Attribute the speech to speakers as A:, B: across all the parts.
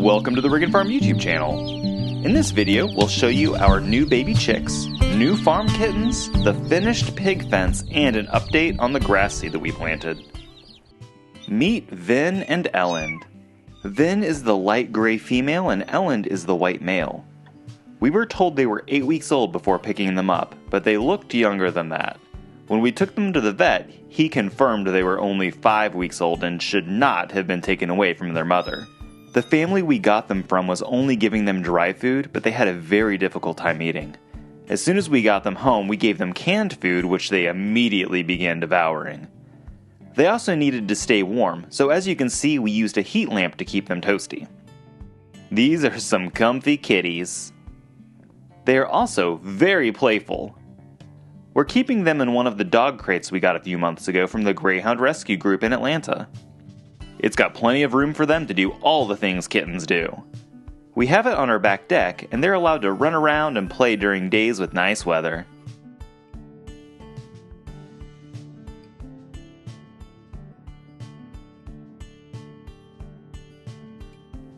A: Welcome to the Rig and Farm YouTube channel. In this video, we'll show you our new baby chicks, new farm kittens, the finished pig fence, and an update on the grass seed that we planted. Meet Vin and Elend. Vin is the light gray female and Elend is the white male. We were told they were 8 weeks old before picking them up, but they looked younger than that. When we took them to the vet, he confirmed they were only 5 weeks old and should not have been taken away from their mother. The family we got them from was only giving them dry food, but they had a very difficult time eating. As soon as we got them home, we gave them canned food, which they immediately began devouring. They also needed to stay warm, so as you can see, we used a heat lamp to keep them toasty. These are some comfy kitties. They are also very playful. We're keeping them in one of the dog crates we got a few months ago from the Greyhound Rescue Group in Atlanta. It's got plenty of room for them to do all the things kittens do. We have it on our back deck, and they're allowed to run around and play during days with nice weather.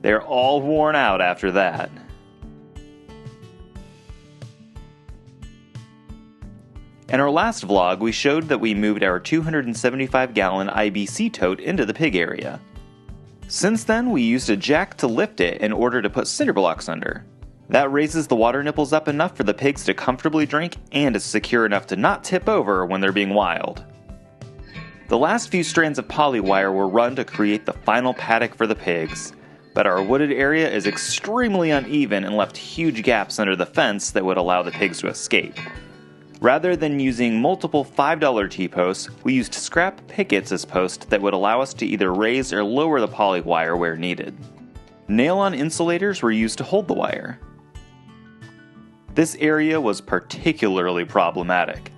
A: They're all worn out after that. In our last vlog, we showed that we moved our 275-gallon IBC tote into the pig area. Since then, we used a jack to lift it in order to put cinder blocks under. That raises the water nipples up enough for the pigs to comfortably drink and is secure enough to not tip over when they're being wild. The last few strands of poly wire were run to create the final paddock for the pigs, but our wooded area is extremely uneven and left huge gaps under the fence that would allow the pigs to escape. Rather than using multiple $5 T-posts, we used scrap pickets as posts that would allow us to either raise or lower the poly wire where needed. Nail-on insulators were used to hold the wire. This area was particularly problematic.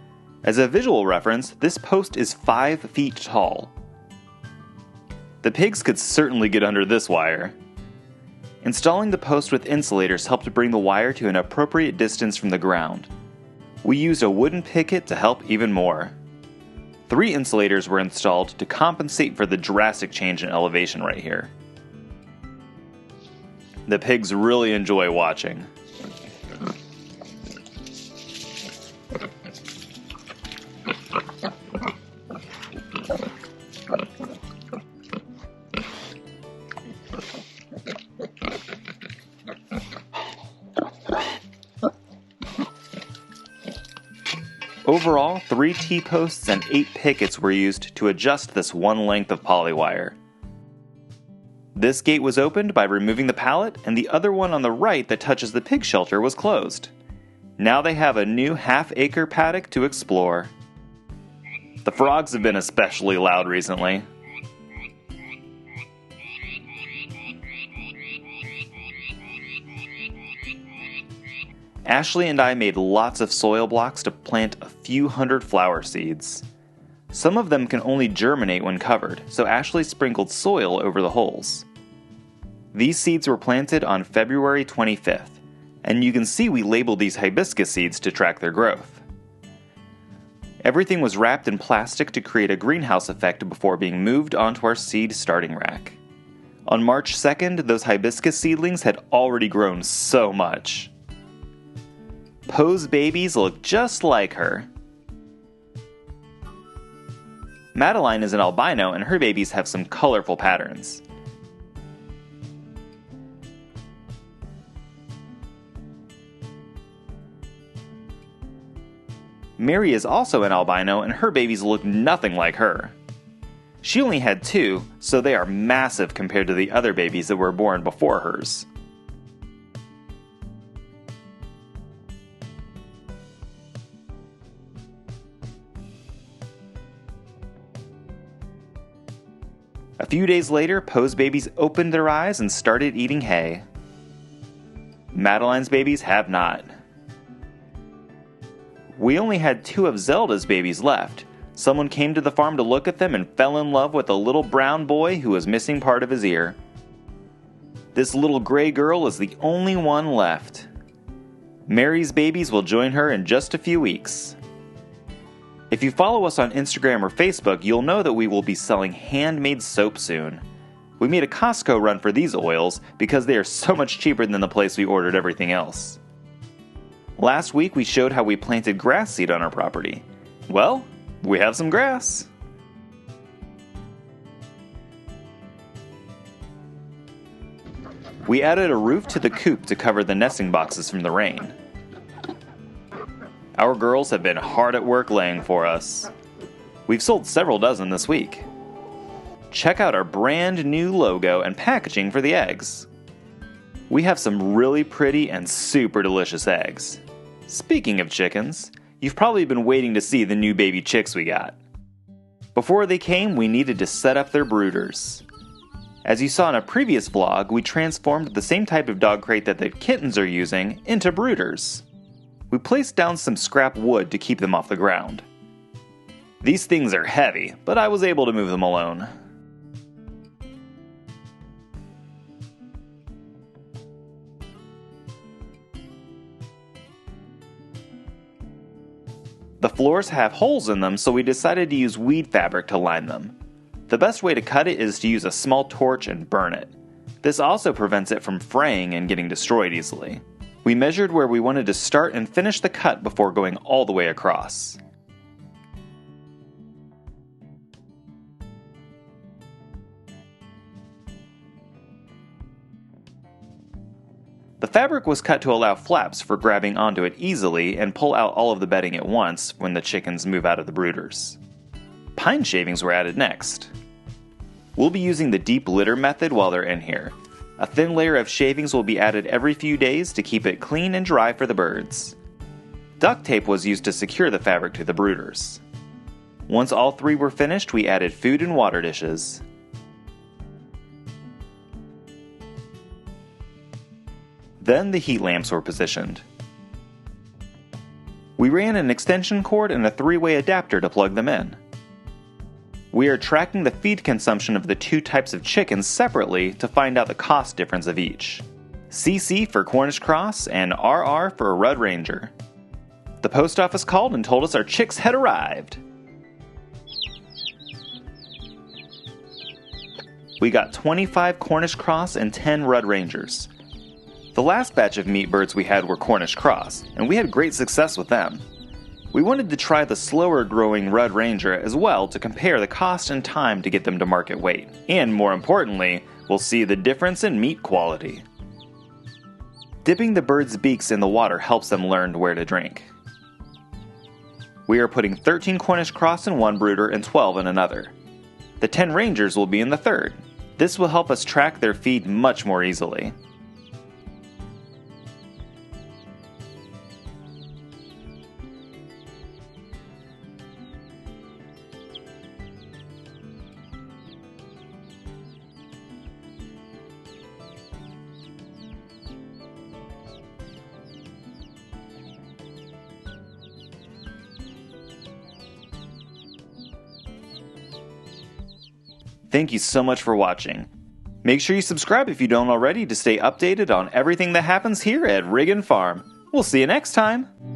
A: As a visual reference, this post is 5 feet tall. The pigs could certainly get under this wire. Installing the post with insulators helped bring the wire to an appropriate distance from the ground. We used a wooden picket to help even more. 3 insulators were installed to compensate for the drastic change in elevation right here. The pigs really enjoy watching. Overall, 3 T-posts and 8 pickets were used to adjust this one length of poly wire. This gate was opened by removing the pallet, and the other one on the right that touches the pig shelter was closed. Now they have a new half-acre paddock to explore. The frogs have been especially loud recently. Ashley and I made lots of soil blocks to plant a few hundred flower seeds. Some of them can only germinate when covered, so Ashley sprinkled soil over the holes. These seeds were planted on February 25th, and you can see we labeled these hibiscus seeds to track their growth. Everything was wrapped in plastic to create a greenhouse effect before being moved onto our seed starting rack. On March 2nd, those hibiscus seedlings had already grown so much. Poe's babies look just like her. Madeline is an albino and her babies have some colorful patterns. Mary is also an albino and her babies look nothing like her. She only had 2, so they are massive compared to the other babies that were born before hers. A few days later, Poe's babies opened their eyes and started eating hay. Madeline's babies have not. We only had 2 of Zelda's babies left. Someone came to the farm to look at them and fell in love with a little brown boy who was missing part of his ear. This little gray girl is the only one left. Mary's babies will join her in just a few weeks. If you follow us on Instagram or Facebook, you'll know that we will be selling handmade soap soon. We made a Costco run for these oils because they are so much cheaper than the place we ordered everything else. Last week we showed how we planted grass seed on our property. Well, we have some grass. We added a roof to the coop to cover the nesting boxes from the rain. Our girls have been hard at work laying for us. We've sold several dozen this week. Check out our brand new logo and packaging for the eggs. We have some really pretty and super delicious eggs. Speaking of chickens, you've probably been waiting to see the new baby chicks we got. Before they came, we needed to set up their brooders. As you saw in a previous vlog, we transformed the same type of dog crate that the kittens are using into brooders. We placed down some scrap wood to keep them off the ground. These things are heavy, but I was able to move them alone. The floors have holes in them, so we decided to use weed fabric to line them. The best way to cut it is to use a small torch and burn it. This also prevents it from fraying and getting destroyed easily. We measured where we wanted to start and finish the cut before going all the way across. The fabric was cut to allow flaps for grabbing onto it easily and pull out all of the bedding at once when the chickens move out of the brooders. Pine shavings were added next. We'll be using the deep litter method while they're in here. A thin layer of shavings will be added every few days to keep it clean and dry for the birds. Duct tape was used to secure the fabric to the brooders. Once all three were finished, we added food and water dishes. Then the heat lamps were positioned. We ran an extension cord and a 3-way adapter to plug them in. We are tracking the feed consumption of the two types of chickens separately to find out the cost difference of each. CC for Cornish Cross and RR for Red Ranger. The post office called and told us our chicks had arrived. We got 25 Cornish Cross and 10 Red Rangers. The last batch of meat birds we had were Cornish Cross, and we had great success with them. We wanted to try the slower growing Red Ranger as well to compare the cost and time to get them to market weight. And more importantly, we'll see the difference in meat quality. Dipping the birds' beaks in the water helps them learn where to drink. We are putting 13 Cornish Cross in one brooder and 12 in another. The 10 Rangers will be in the third. This will help us track their feed much more easily. Thank you so much for watching. Make sure you subscribe if you don't already to stay updated on everything that happens here at Riggin Farm. We'll see you next time!